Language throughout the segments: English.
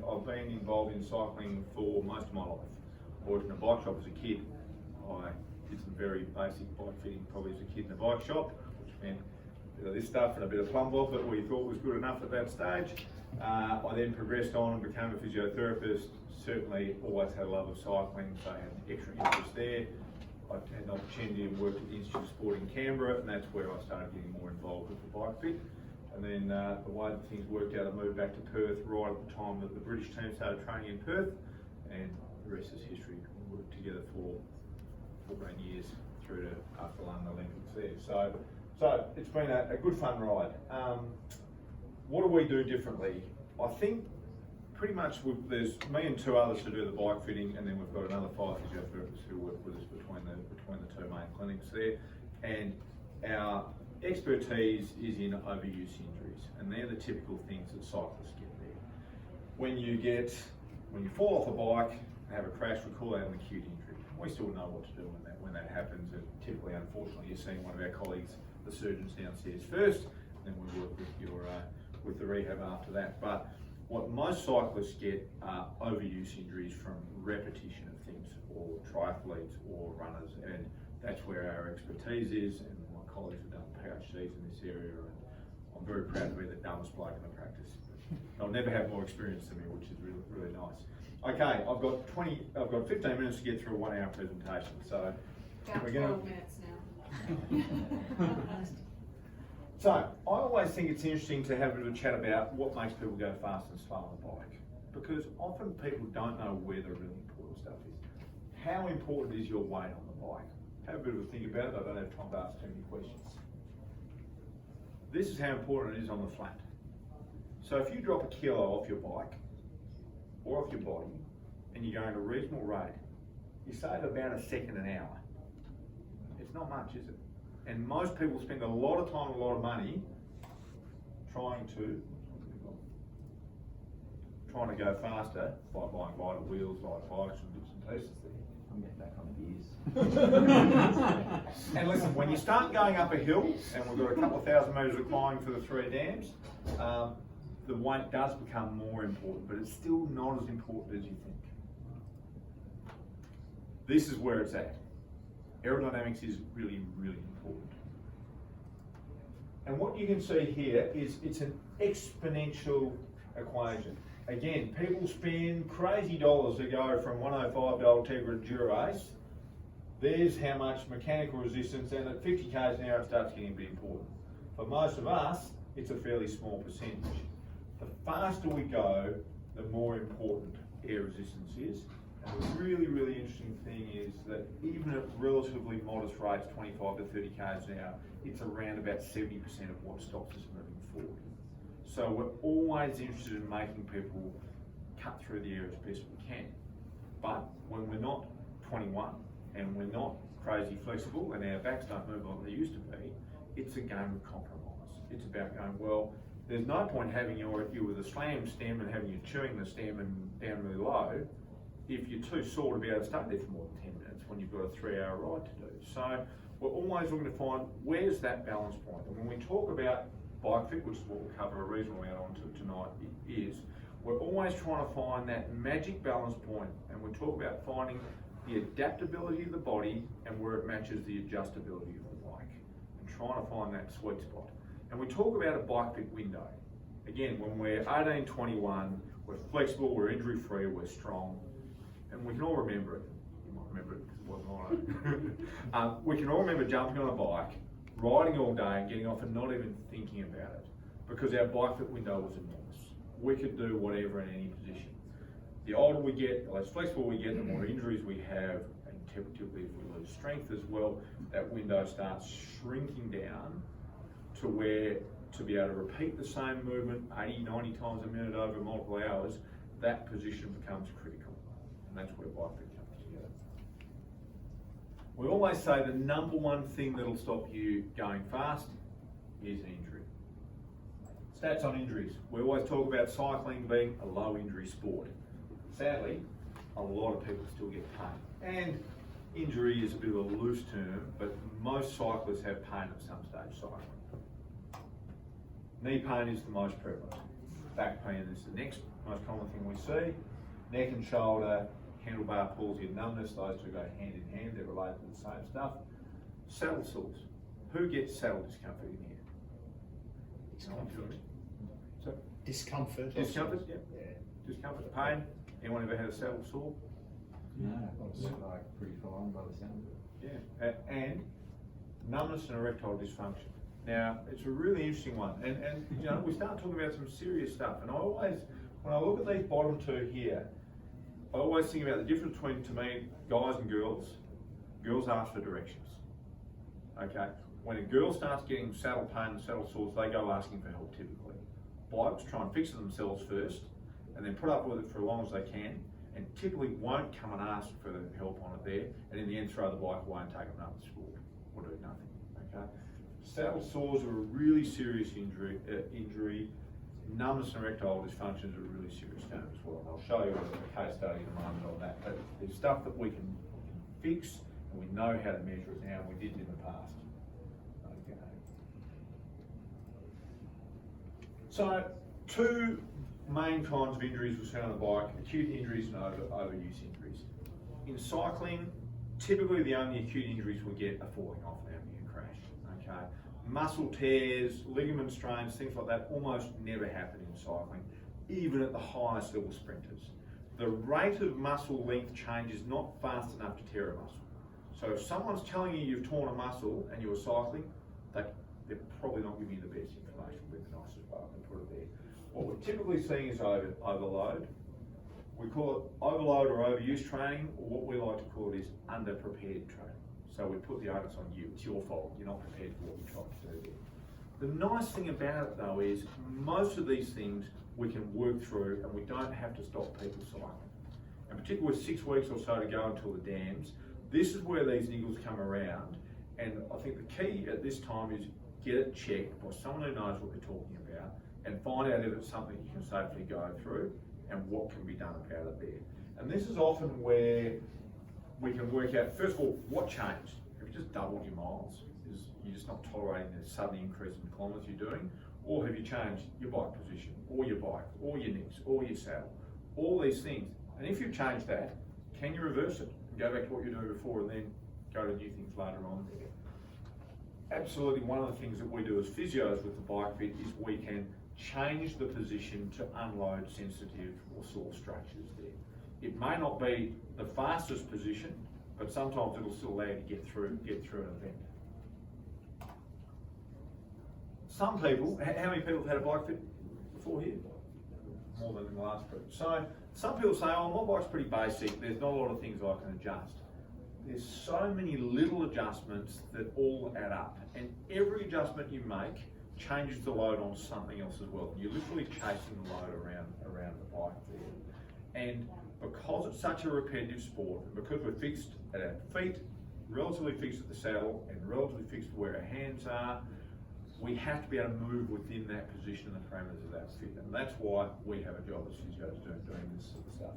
I've been involved in cycling for most of my life. I worked in a bike shop as a kid. I did some very basic bike fitting probably as a kid in a bike shop, which meant this stuff and a bit of plumb bob that we thought was good enough at that stage. I then progressed on and became a physiotherapist. Certainly always had a love of cycling, so I had extra interest there. I had an opportunity to work at the Institute of Sport in Canberra, and that's where I started getting more involved with the bike fit. And then the way that things worked out, I moved back to Perth right at the time that the British team started training in Perth, and the rest is history. We worked together for 14 years through to after London Olympics there. So it's been a good fun ride. What do we do differently? I think pretty much there's me and two others who do the bike fitting, and then we've got another 5 physiotherapists who work with us between the two main clinics there. And our expertise is in overuse injuries, and they're the typical things that cyclists get there. When you fall off a bike and have a crash, we call that an acute injury. We still know what to do when that happens, and typically, unfortunately, you're seeing one of our colleagues, the surgeons downstairs first, and then we work with the rehab after that. But what most cyclists get are overuse injuries from repetition of things, or triathletes or runners, and that's where our expertise is, and my colleagues have done PhDs in this area, and I'm very proud to be the dumbest bloke in the practice. I'll never have more experience than me, which is really, really nice. Okay, I've got 15 minutes to get through a 1 hour presentation, so we're going 12 minutes now. So, I always think it's interesting to have a bit of a chat about what makes people go fast and slow on the bike, because often people don't know where the really important stuff is. How important is your weight on the bike? Have a bit of a think about it. I don't have time to ask too many questions. This is how important it is on the flat. So if you drop a kilo off your bike or off your body and you're going at a reasonable rate, you save about a second an hour. It's not much, is it? And most people spend a lot of time, a lot of money trying to go faster by buying vital wheels, like bikes and bits and pieces there. I'm getting back on the gears. And listen, when you start going up a hill, and we've got a couple of thousand metres of climbing for the 3 dams, the weight does become more important, but it's still not as important as you think. This is where it's at. Aerodynamics is really, really important. And what you can see here is it's an exponential equation. Again, people spend crazy dollars to go from 105 to Ultegra Dura-Ace. There's how much mechanical resistance, and at 50 k's an hour it starts getting a bit important. For most of us, it's a fairly small percentage. The faster we go, the more important air resistance is. And the really, really interesting thing is that even at relatively modest rates, 25 to 30 k's an hour, it's around about 70% of what stops us moving forward. So we're always interested in making people cut through the air as best we can. But when we're not 21 and we're not crazy flexible and our backs don't move like they used to be, it's a game of compromise. It's about going, well, there's no point having you with a slam stem and having you chewing the stem and down really low if you're too sore to be able to stay there for more than 10 minutes when you've got a 3-hour ride to do. So we're always looking to find where's that balance point. And when we talk about bike fit, which is what we'll cover a reasonable amount on tonight, is we're always trying to find that magic balance point, and we talk about finding the adaptability of the body and where it matches the adjustability of the bike, and trying to find that sweet spot. And we talk about a bike fit window. Again, when we're 18, 21, we're flexible, we're injury free, we're strong, and we can all remember it. You might remember it because it wasn't on. We can all remember jumping on a bike, riding all day and getting off and not even thinking about it, because our bike fit window was enormous. We could do whatever in any position. The older we get, the less flexible we get, the more injuries we have, and typically if we lose strength as well, that window starts shrinking down to where to be able to repeat the same movement 80, 90 times a minute over multiple hours, that position becomes critical. And that's where bike fit comes together. We always say the number one thing that'll stop you going fast is an injury. Stats on injuries. We always talk about cycling being a low injury sport. Sadly, a lot of people still get pain. And injury is a bit of a loose term, but most cyclists have pain at some stage cycling. Knee pain is the most prevalent. back pain is the next most common thing we see. Neck and shoulder, handlebar palsy and numbness, those two go hand in hand, they're related to the same stuff. Saddle sores. Who gets saddle discomfort in here? Discomfort. So, Discomfort. discomfort, yeah. Yeah. Discomfort, pain. Anyone ever had a saddle sore? No, I was like pretty fine by the sound of it. Yeah. And numbness and erectile dysfunction. Now, it's a really interesting one. And you know, we start talking about some serious stuff. And I always, when I look at these bottom two here, I always think about the difference between, to me, guys and girls. Girls ask for directions. Okay? When a girl starts getting saddle pain and saddle sores, they go asking for help typically. Blokes try and fix it themselves first, and then put up with it for as long as they can, and typically won't come and ask for the help on it there, and in the end throw the bike away and take another sport, or do nothing, okay? Saddle sores are a really serious injury. Numbness and erectile dysfunction is a really serious game as well, and I'll show you a case study in a moment on that, but there's stuff that we can fix, and we know how to measure it now, and we did it in the past. Okay. So, two main kinds of injuries we see on the bike: acute injuries and overuse injuries. In cycling, typically the only acute injuries we get are falling off and having a crash. Okay, muscle tears, ligament strains, things like that almost never happen in cycling, even at the highest level sprinters. The rate of muscle length change is not fast enough to tear a muscle. So if someone's telling you you've torn a muscle and you were cycling, they're probably not giving you the best information with the nicest way I can put it there. What we're typically seeing is overload. We call it overload or overuse training, or what we like to call it is underprepared training. So we put the onus on you, it's your fault, you're not prepared for what you're trying to do there. The nice thing about it though is most of these things we can work through and we don't have to stop people cycling. And particularly with 6 weeks or so to go until the dams, this is where these niggles come around, and I think the key at this time is get it checked by someone who knows what they're talking about and find out if it's something you can safely go through and what can be done about it there. And this is often where we can work out, first of all, what changed? Have you just doubled your miles? Is you're just not tolerating the sudden increase in kilometres you're doing? Or have you changed your bike position, or your bike, or your nicks, or your saddle? All these things. And if you've changed that, can you reverse it and go back to what you're doing before and then go to new things later on there? Absolutely, one of the things that we do as physios with the bike fit is we can change the position to unload sensitive or sore structures there. It may not be the fastest position, but sometimes it'll still allow you to get through an event. Some people, how many people have had a bike fit before here? More than in the last group. So some people say, oh, my bike's pretty basic, there's not a lot of things I can adjust. There's so many little adjustments that all add up, and every adjustment you make changes the load on something else as well. You're literally chasing the load around the bike there. And because it's such a repetitive sport, and because we're fixed at our feet, relatively fixed at the saddle, and relatively fixed where our hands are, we have to be able to move within that position and the parameters of that fit. And that's why we have a job as physios doing this sort of stuff.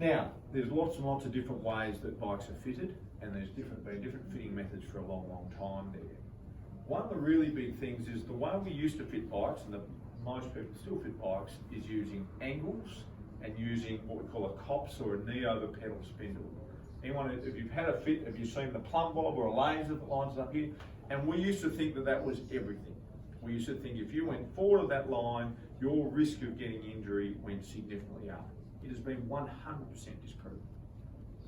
Now, there's lots and lots of different ways that bikes are fitted, and there's been different fitting methods for a long, long time there. One of the really big things is the way we used to fit bikes, and most people still fit bikes, is using angles and using what we call a COPS or a knee over pedal spindle. Anyone, if you've had a fit, have you seen the plumb bob or a laser that lines up here? And we used to think that that was everything. We used to think if you went forward of that line, your risk of getting injury went significantly up. It has been 100% disproven.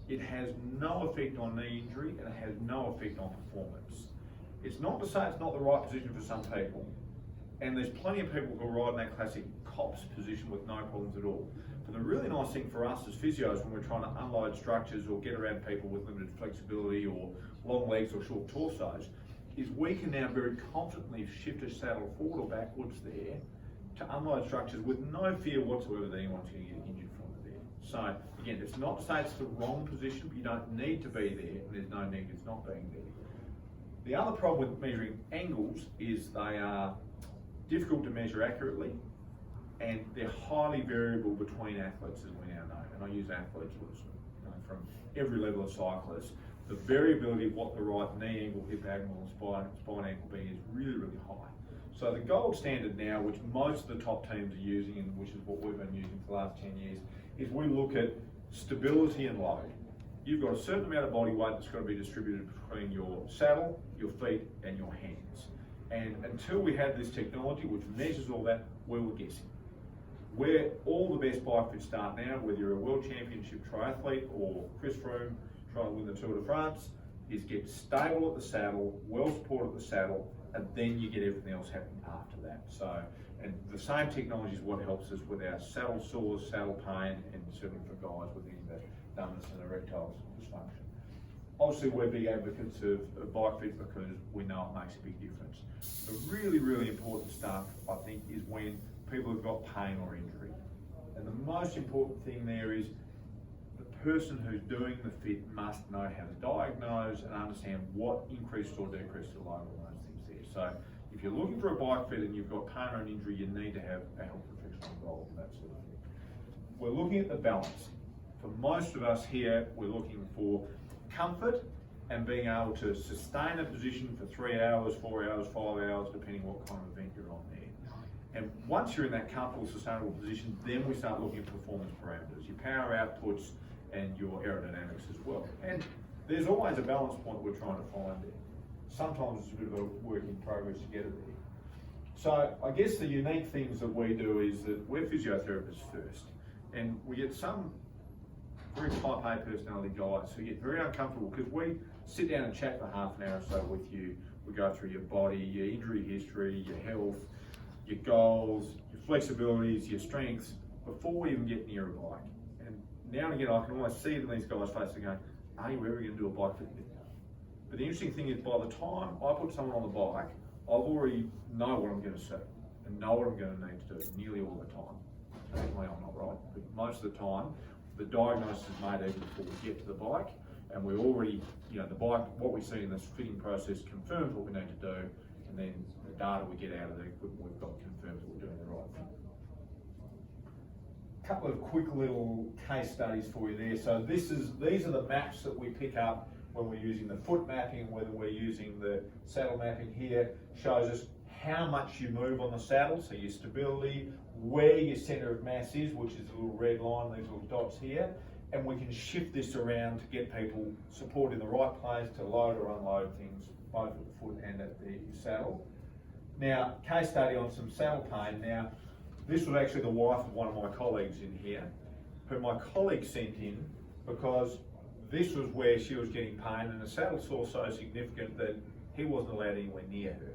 It has no effect on knee injury, and it has no effect on performance. It's not to say it's not the right position for some people, and there's plenty of people who are riding that classic COPS position with no problems at all. But the really nice thing for us as physios when we're trying to unload structures or get around people with limited flexibility or long legs or short torsos is we can now very confidently shift a saddle forward or backwards there to unload structures with no fear whatsoever that anyone's going to get injured from it there. So again, it's not to say it's the wrong position, but you don't need to be there, and there's no negatives not being there. The other problem with measuring angles is they are difficult to measure accurately, and they're highly variable between athletes, as we now know. And I use athletes from every level of cyclists. The variability of what the right knee angle, hip angle, and spine angle being is really, really high. So the gold standard now, which most of the top teams are using, and which is what we've been using for the last 10 years, is we look at stability and load. You've got a certain amount of body weight that's got to be distributed between your saddle, your feet, and your hands. And until we had this technology which measures all that, we were guessing. Where all the best bike fits start now, whether you're a world championship triathlete or Chris Froome trying to win the Tour de France, is get stable at the saddle, well supported at the saddle, and then you get everything else happening after that. So, and the same technology is what helps us with our saddle sores, saddle pain, and certainly for guys with any of the numbness and erectile dysfunction. Obviously, we're big advocates of bike fit because we know it makes a big difference. The really, really important stuff, I think, is when people have got pain or injury. And the most important thing there is the person who's doing the fit must know how to diagnose and understand what increased or decreased the load on those things there. So if you're looking for a bike fit and you've got pain or an injury, you need to have a health professional involved in that sort of thing. We're looking at the balance. For most of us here, we're looking for comfort and being able to sustain a position for 3 hours, 4 hours, 5 hours, depending what kind of event you're on there. And once you're in that comfortable, sustainable position, then we start looking at performance parameters, your power outputs and your aerodynamics as well. And there's always a balance point we're trying to find there. Sometimes it's a bit of a work in progress to get it there. So I guess the unique things that we do is that we're physiotherapists first, and we get some very type A personality guys who get very uncomfortable because we sit down and chat for half an hour or so with you. We go through your body, your injury history, your health, your goals, your flexibilities, your strengths, before we even get near a bike. And now and again, I can almost see it in these guys' faces going, are you ever going to do a bike fit? But the interesting thing is, by the time I put someone on the bike, I've already know what I'm going to say and know what I'm going to need to do nearly all the time. Occasionally I'm not right, but most of the time, the diagnosis is made even before we get to the bike, and we already, the bike, what we see in this fitting process confirms what we need to do, and then the data we get out of the equipment we've got confirms that we're doing the right thing. A couple of quick little case studies for you there. So these are the maps that we pick up when we're using the foot mapping, whether we're using the saddle mapping here, shows us how much you move on the saddle, so your stability, where your center of mass is, which is the little red line, these little dots here, and we can shift this around to get people support in the right place to load or unload things, both at the foot and at the saddle. Now, case study on some saddle pain. Now, this was actually the wife of one of my colleagues in here, who my colleague sent in because this was where she was getting pain, and the saddle sore so significant that he wasn't allowed anywhere near her.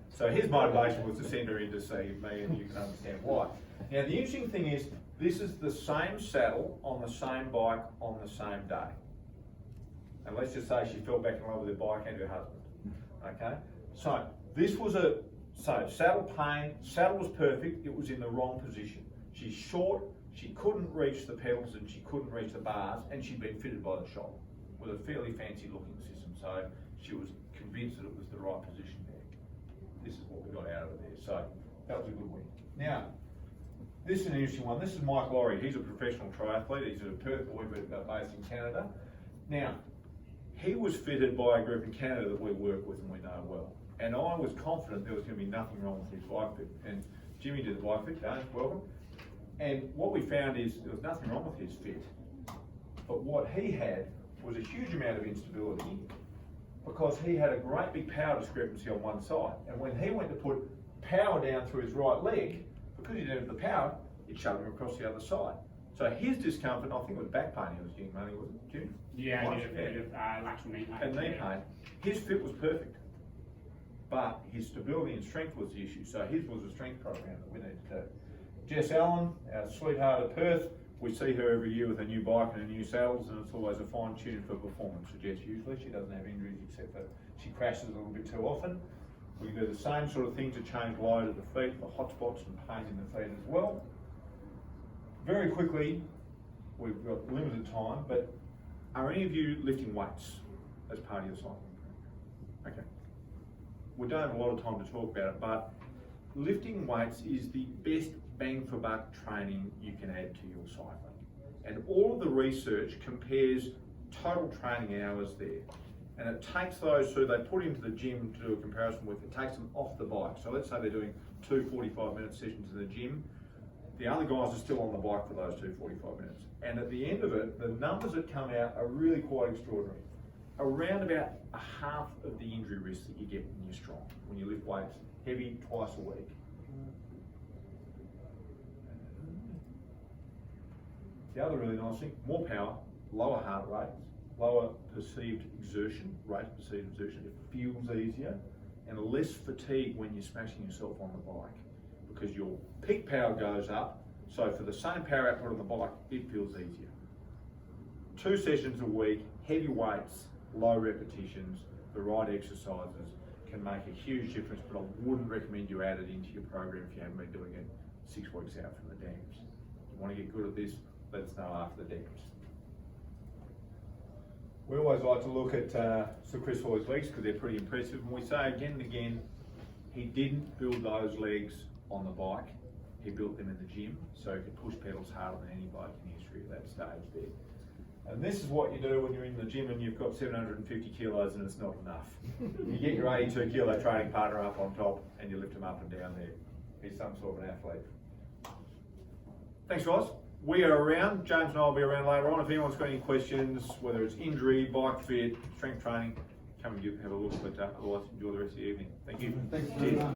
So his motivation was to send her in to see me, and you can understand why. Now the interesting thing is, this is the same saddle on the same bike on the same day. And let's just say she fell back in love with her bike and her husband. Okay? So this was saddle pain, saddle was perfect, it was in the wrong position. She's short, she couldn't reach the pedals and she couldn't reach the bars, and she'd been fitted by the shop with a fairly fancy looking system. So she was convinced that it was the right position there. This is what we got out of there. So that was a good win. Now, this is an interesting one. This is Mike Laurie. He's a professional triathlete. He's a Perth boy, but based in Canada. Now, he was fitted by a group in Canada that we work with and we know well. And I was confident there was going to be nothing wrong with his bike fit. And Jimmy did the bike fit. James, welcome. And what we found is there was nothing wrong with his fit. But what he had was a huge amount of instability, because he had a great big power discrepancy on one side. And when he went to put power down through his right leg, because he didn't have the power, it shoved him across the other side. So his discomfort, I think it was back pain he was getting, mainly, was it, Jim? Yeah, I did a bit of lateral knee pain. And knee pain. His fit was perfect, but his stability and strength was the issue. So his was a strength program that we needed to do. Jess Allen, our sweetheart of Perth, we see her every year with a new bike and a new saddles, and it's always a fine tune for performance for Jess usually. She doesn't have injuries except that she crashes a little bit too often. We can do the same sort of thing to change load at the feet, for hot spots and pain in the feet as well. Very quickly, we've got limited time, but are any of you lifting weights as part of your cycling? Okay. We don't have a lot of time to talk about it, but lifting weights is the best bang for buck training you can add to your cycling. And all of the research compares total training hours there. and it takes those who they put into the gym to do a comparison with, it takes them off the bike. So let's say they're doing 2 45-minute sessions in the gym. The other guys are still on the bike for those 2 45 minutes. And at the end of it, the numbers that come out are really quite extraordinary. Around about a half of the injury risk that you get when you're strong, when you lift weights heavy twice a week. The other really nice thing, more power, lower heart rate, lower perceived exertion, rate of perceived exertion, it feels easier, and less fatigue when you're smashing yourself on the bike, because your peak power goes up, so for the same power output on the bike, it feels easier. 2 sessions a week, heavy weights, low repetitions, the right exercises can make a huge difference, but I wouldn't recommend you add it into your program if you haven't been doing it 6 weeks out from the dams. If you want to get good at this, let us know after the dams. We always like to look at Sir Chris Hoy's legs because they're pretty impressive, and we say again and again, he didn't build those legs on the bike, he built them in the gym, so he could push pedals harder than any bloke in history at that stage there. And this is what you do when you're in the gym and you've got 750 kilos and it's not enough. You get your 82 kilo training partner up on top and you lift him up and down there. He's some sort of an athlete. Thanks guys. We are around, James and I will be around later on. If anyone's got any questions, whether it's injury, bike fit, strength training, come and have a look, but otherwise enjoy the rest of the evening. Thank you. Thanks very much.